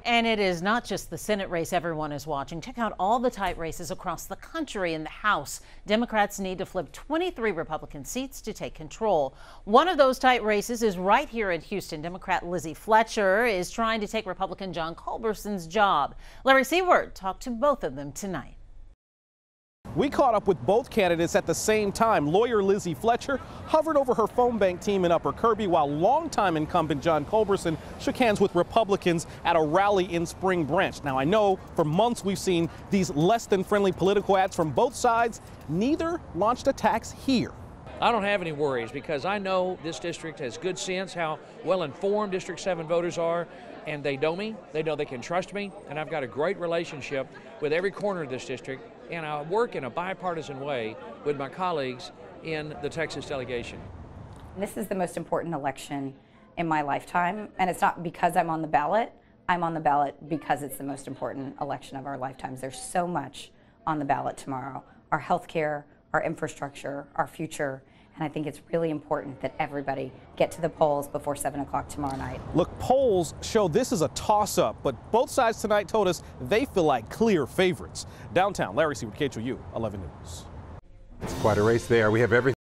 And it is not just the Senate race everyone is watching. Check out all the tight races across the country. In the House, Democrats need to flip 23 Republican seats to take control. One of those tight races is right here in Houston. Democrat Lizzie Fletcher is trying to take Republican John Culberson's job. Larry Seward talked to both of them tonight. We caught up with both candidates at the same time. Lawyer Lizzie Fletcher hovered over her phone bank team in Upper Kirby, while longtime incumbent John Culberson shook hands with Republicans at a rally in Spring Branch. Now, I know for months we've seen these less than friendly political ads from both sides. Neither launched attacks here. I don't have any worries because I know this district has good sense, how well informed District 7 voters are, and they know me, they know they can trust me, and I've got a great relationship with every corner of this district, and I work in a bipartisan way with my colleagues in the Texas delegation. This is the most important election in my lifetime, and it's not because I'm on the ballot. I'm on the ballot because it's the most important election of our lifetimes. There's so much on the ballot tomorrow. Our health care, our infrastructure, our future, and I think it's really important that everybody get to the polls before 7 o'clock tomorrow night. Look, polls show this is a toss-up, but both sides tonight told us they feel like clear favorites. Downtown, Larry Seward, KHOU 11 News. It's quite a race there. We have everything.